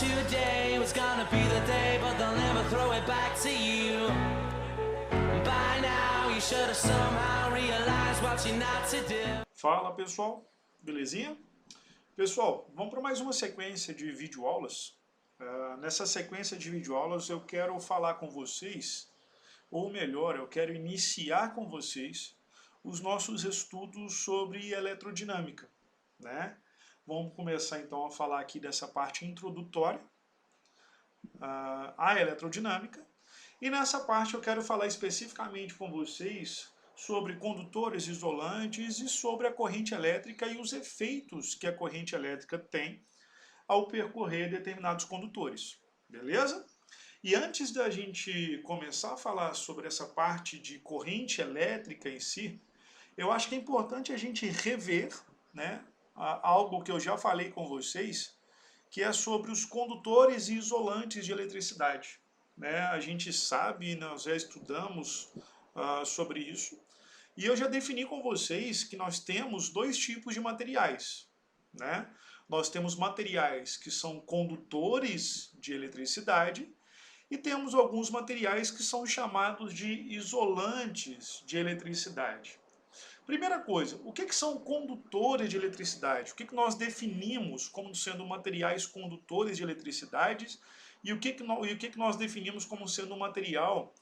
today was gonna be the day, but they'll never throw it back to you. By now you should have somehow realized what you're not to do. Fala pessoal, belezinha? Pessoal, vamos para mais uma sequência de videoaulas. Nessa sequência de videoaulas eu quero falar com vocês, ou melhor, eu quero iniciar com vocês os nossos estudos sobre eletrodinâmica, né? Vamos começar então a falar aqui dessa parte introdutória à eletrodinâmica. E nessa parte eu quero falar especificamente com vocês sobre condutores isolantes e sobre a corrente elétrica e os efeitos que a corrente elétrica tem ao percorrer determinados condutores, beleza? E antes da gente começar a falar sobre essa parte de corrente elétrica em si, eu acho que é importante a gente rever, né, algo que eu já falei com vocês, que é sobre os condutores e isolantes de eletricidade. Né? A gente sabe, nós já estudamos sobre isso, e eu já defini com vocês que nós temos dois tipos de materiais. Né? Nós temos materiais que são condutores de eletricidade e temos alguns materiais que são chamados de isolantes de eletricidade. Primeira coisa, o que são condutores de eletricidade? O que nós definimos como sendo materiais condutores de eletricidade e o que nós definimos como sendo um material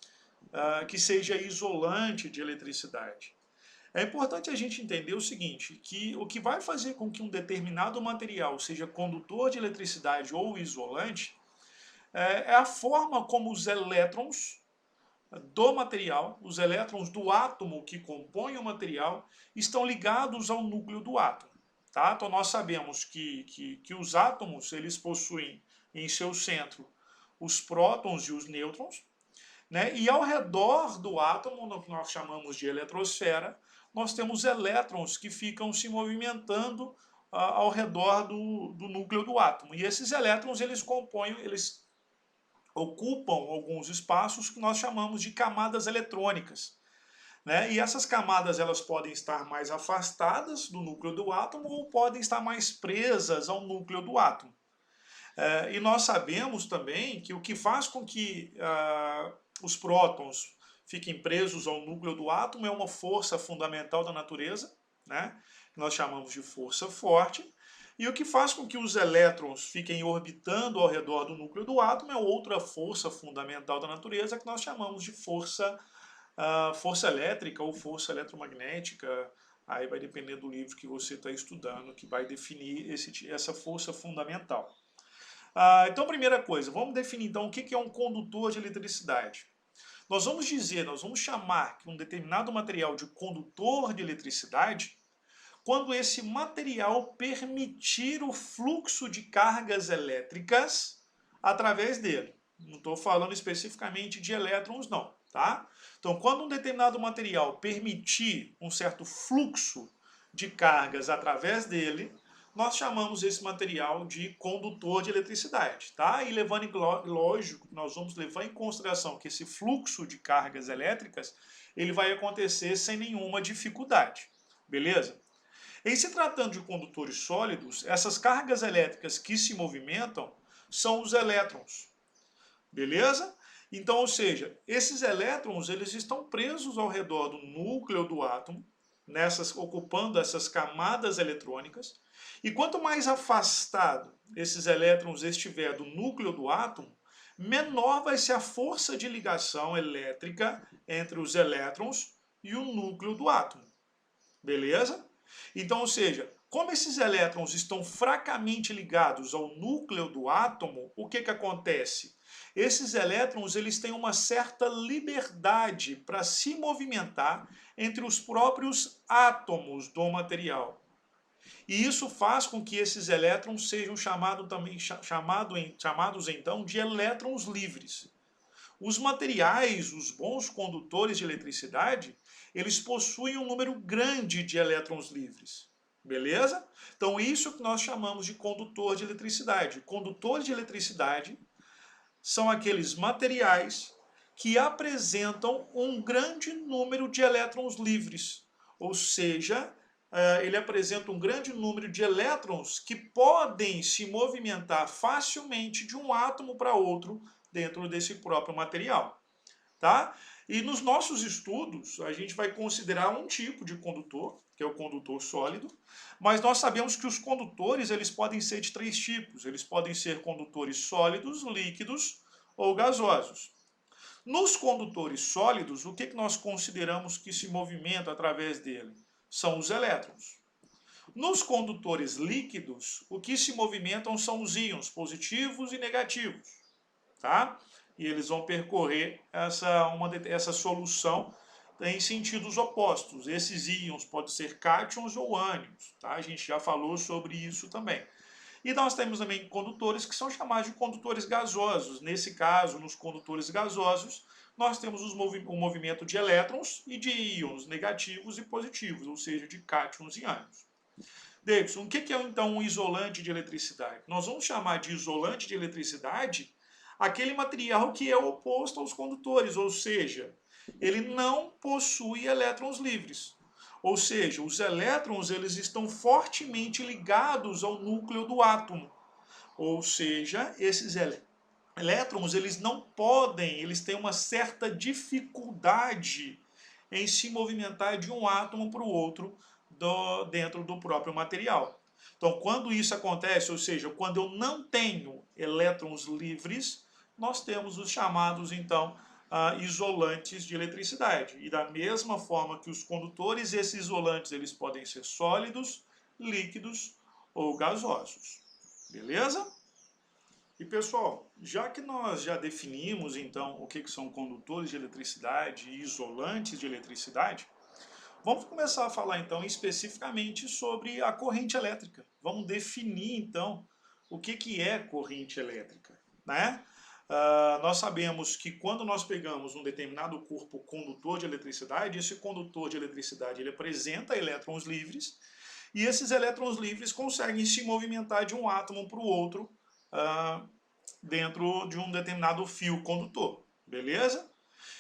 que seja isolante de eletricidade? É importante a gente entender o seguinte, que o que vai fazer com que um determinado material seja condutor de eletricidade ou isolante é a forma como os elétrons do material, os elétrons do átomo que compõem o material, estão ligados ao núcleo do átomo. Tá? Então nós sabemos que os átomos eles possuem em seu centro os prótons e os nêutrons, né? E ao redor do átomo, no que nós chamamos de eletrosfera, nós temos elétrons que ficam se movimentando ao redor do núcleo do átomo. E esses elétrons eles ocupam alguns espaços que nós chamamos de camadas eletrônicas. Né? E essas camadas elas podem estar mais afastadas do núcleo do átomo ou podem estar mais presas ao núcleo do átomo. E nós sabemos também que o que faz com que os prótons fiquem presos ao núcleo do átomo é uma força fundamental da natureza, né? Que nós chamamos de força forte. E o que faz com que os elétrons fiquem orbitando ao redor do núcleo do átomo é outra força fundamental da natureza que nós chamamos de força elétrica ou força eletromagnética. Aí vai depender do livro que você está estudando, que vai definir essa força fundamental. Então, primeira coisa, vamos definir então o que é um condutor de eletricidade. Nós vamos chamar um determinado material de condutor de eletricidade quando esse material permitir o fluxo de cargas elétricas através dele. Não estou falando especificamente de elétrons, não. Tá? Então, quando um determinado material permitir um certo fluxo de cargas através dele, nós chamamos esse material de condutor de eletricidade. Tá? E lógico, nós vamos levar em consideração que esse fluxo de cargas elétricas ele vai acontecer sem nenhuma dificuldade. Beleza? Em se tratando de condutores sólidos, essas cargas elétricas que se movimentam são os elétrons. Beleza? Então, ou seja, esses elétrons eles estão presos ao redor do núcleo do átomo, ocupando essas camadas eletrônicas, e quanto mais afastado esses elétrons estiver do núcleo do átomo, menor vai ser a força de ligação elétrica entre os elétrons e o núcleo do átomo. Beleza? Então, ou seja, como esses elétrons estão fracamente ligados ao núcleo do átomo, o que acontece? Esses elétrons eles têm uma certa liberdade para se movimentar entre os próprios átomos do material. E isso faz com que esses elétrons sejam chamados então de elétrons livres. Os materiais, os bons condutores de eletricidade, eles possuem um número grande de elétrons livres. Beleza? Então isso que nós chamamos de condutor de eletricidade. Condutores de eletricidade são aqueles materiais que apresentam um grande número de elétrons livres. Ou seja, ele apresenta um grande número de elétrons que podem se movimentar facilmente de um átomo para outro dentro desse próprio material. Tá? E nos nossos estudos, a gente vai considerar um tipo de condutor, que é o condutor sólido, mas nós sabemos que os condutores eles podem ser de 3 tipos. Eles podem ser condutores sólidos, líquidos ou gasosos. Nos condutores sólidos, o que nós consideramos que se movimenta através dele? São os elétrons. Nos condutores líquidos, o que se movimentam são os íons, positivos e negativos. Tá? E eles vão percorrer essa solução em sentidos opostos. Esses íons podem ser cátions ou ânions. Tá? A gente já falou sobre isso também. E nós temos também condutores que são chamados de condutores gasosos. Nesse caso, nos condutores gasosos, nós temos o movimento de elétrons e de íons negativos e positivos, ou seja, de cátions e ânions. Davidson, o que é então um isolante de eletricidade? Nós vamos chamar de isolante de eletricidade aquele material que é oposto aos condutores, ou seja, ele não possui elétrons livres. Ou seja, os elétrons eles estão fortemente ligados ao núcleo do átomo. Ou seja, esses elétrons eles não podem, eles têm uma certa dificuldade em se movimentar de um átomo para o outro dentro do próprio material. Então, quando isso acontece, ou seja, quando eu não tenho elétrons livres, nós temos os chamados, então, isolantes de eletricidade. E da mesma forma que os condutores, esses isolantes eles podem ser sólidos, líquidos ou gasosos. Beleza? E pessoal, já que nós já definimos então o que são condutores de eletricidade e isolantes de eletricidade, vamos começar a falar então especificamente sobre a corrente elétrica. Vamos definir então o que é corrente elétrica, né? Nós sabemos que quando nós pegamos um determinado corpo condutor de eletricidade, esse condutor de eletricidade ele apresenta elétrons livres e esses elétrons livres conseguem se movimentar de um átomo para o outro dentro de um determinado fio condutor, beleza?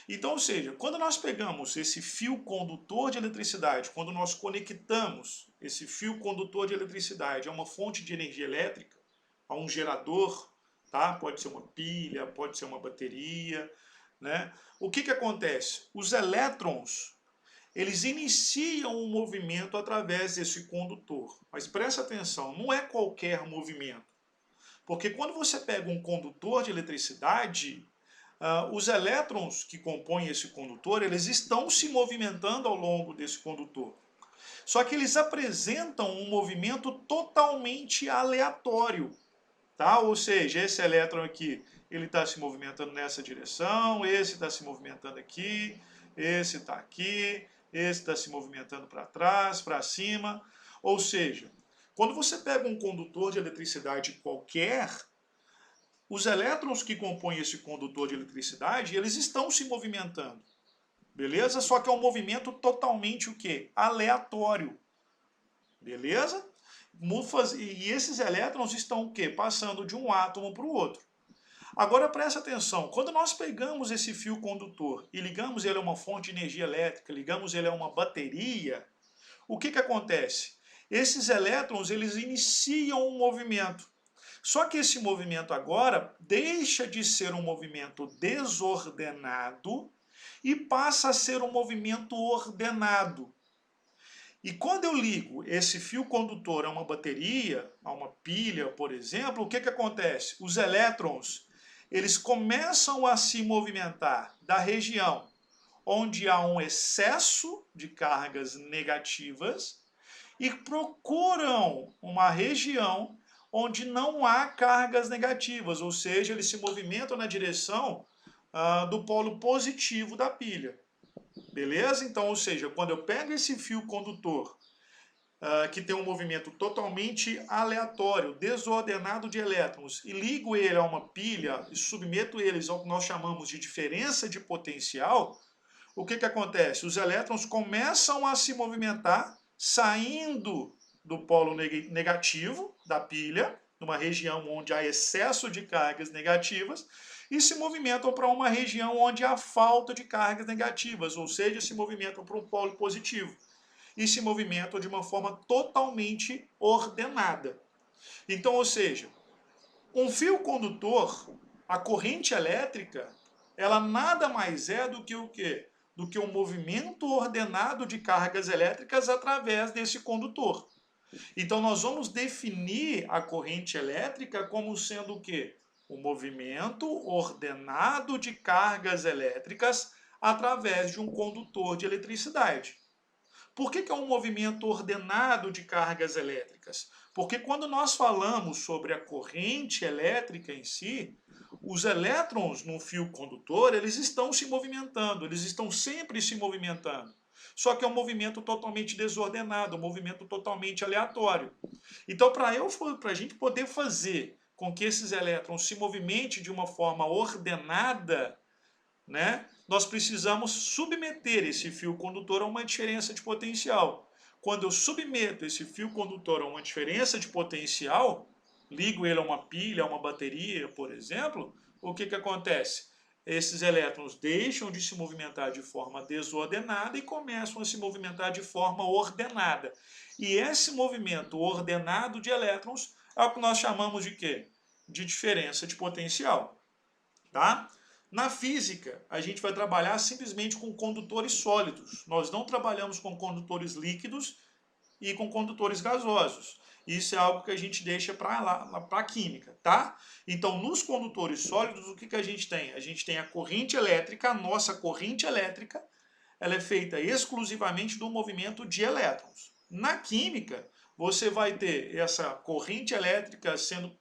Então, ou seja, quando nós pegamos esse fio condutor de eletricidade, quando nós conectamos esse fio condutor de eletricidade a uma fonte de energia elétrica, a um gerador, tá? Pode ser uma pilha, pode ser uma bateria, né? O que acontece? Os elétrons, eles iniciam um movimento através desse condutor. Mas presta atenção, não é qualquer movimento. Porque quando você pega um condutor de eletricidade, os elétrons que compõem esse condutor, eles estão se movimentando ao longo desse condutor. Só que eles apresentam um movimento totalmente aleatório. Tá? Ou seja, esse elétron aqui, ele está se movimentando nessa direção, esse está se movimentando aqui, esse está aqui, esse está se movimentando para trás, para cima. Ou seja, quando você pega um condutor de eletricidade qualquer, os elétrons que compõem esse condutor de eletricidade, eles estão se movimentando. Beleza? Só que é um movimento totalmente o quê? Aleatório. Beleza? E esses elétrons estão o quê? Passando de um átomo para o outro. Agora presta atenção, quando nós pegamos esse fio condutor e ligamos ele a uma fonte de energia elétrica, ligamos ele a uma bateria, o que acontece? Esses elétrons eles iniciam um movimento. Só que esse movimento agora deixa de ser um movimento desordenado e passa a ser um movimento ordenado. E quando eu ligo esse fio condutor a uma bateria, a uma pilha, por exemplo, o que acontece? Os elétrons, eles começam a se movimentar da região onde há um excesso de cargas negativas e procuram uma região onde não há cargas negativas, ou seja, eles se movimentam na direção do polo positivo da pilha. Beleza? Então, ou seja, quando eu pego esse fio condutor, que tem um movimento totalmente aleatório, desordenado de elétrons, e ligo ele a uma pilha e submeto eles ao que nós chamamos de diferença de potencial, o que acontece? Os elétrons começam a se movimentar, saindo do polo negativo da pilha, numa região onde há excesso de cargas negativas, e se movimentam para uma região onde há falta de cargas negativas, ou seja, se movimentam para um polo positivo. e se movimentam de uma forma totalmente ordenada. Então, ou seja, um fio condutor, a corrente elétrica, ela nada mais é do que o quê? Do que um movimento ordenado de cargas elétricas através desse condutor. Então nós vamos definir a corrente elétrica como sendo o quê? Um movimento ordenado de cargas elétricas através de um condutor de eletricidade. Por que é um movimento ordenado de cargas elétricas? Porque quando nós falamos sobre a corrente elétrica em si, os elétrons no fio condutor, eles estão se movimentando, eles estão sempre se movimentando. Só que é um movimento totalmente desordenado, um movimento totalmente aleatório. Então, para a gente poder fazer com que esses elétrons se movimentem de uma forma ordenada, né, nós precisamos submeter esse fio condutor a uma diferença de potencial. Quando eu submeto esse fio condutor a uma diferença de potencial, ligo ele a uma pilha, a uma bateria, por exemplo, o que acontece? Esses elétrons deixam de se movimentar de forma desordenada e começam a se movimentar de forma ordenada. E esse movimento ordenado de elétrons é o que nós chamamos de quê? De diferença de potencial. Tá? Na física, a gente vai trabalhar simplesmente com condutores sólidos. Nós não trabalhamos com condutores líquidos e com condutores gasosos. Isso é algo que a gente deixa para a química, tá? Então, nos condutores sólidos, o que a gente tem? A gente tem a corrente elétrica, a nossa corrente elétrica, ela é feita exclusivamente do movimento de elétrons. Na química, você vai ter essa corrente elétrica sendo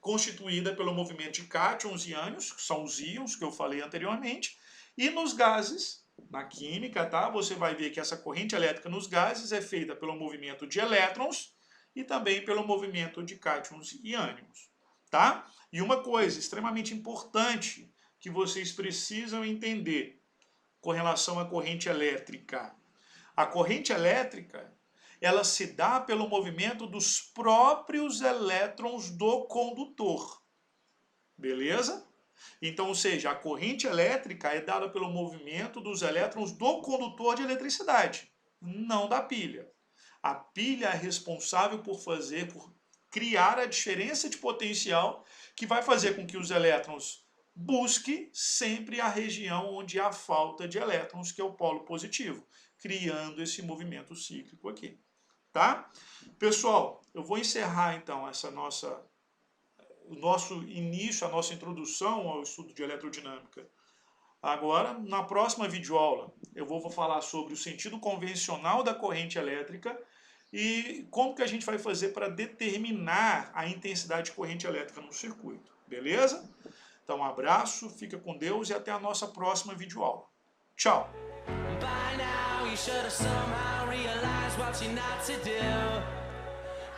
constituída pelo movimento de cátions e ânions, que são os íons que eu falei anteriormente, e nos gases, na química, tá? Você vai ver que essa corrente elétrica nos gases é feita pelo movimento de elétrons e também pelo movimento de cátions e ânions, tá? E uma coisa extremamente importante que vocês precisam entender com relação à corrente elétrica. A corrente elétrica, ela se dá pelo movimento dos próprios elétrons do condutor. Beleza? Então, ou seja, a corrente elétrica é dada pelo movimento dos elétrons do condutor de eletricidade, não da pilha. A pilha é responsável por criar a diferença de potencial que vai fazer com que os elétrons busquem sempre a região onde há falta de elétrons, que é o polo positivo, criando esse movimento cíclico aqui. Tá? Pessoal, eu vou encerrar então o nosso início, a nossa introdução ao estudo de eletrodinâmica. Agora, na próxima videoaula, eu vou falar sobre o sentido convencional da corrente elétrica e como que a gente vai fazer para determinar a intensidade de corrente elétrica no circuito. Beleza? Então, um abraço, fica com Deus e até a nossa próxima videoaula. Tchau! By now you should have somehow realized what you're not to do.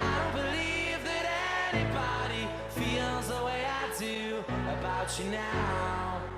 I don't believe that anybody feels the way I do about you now.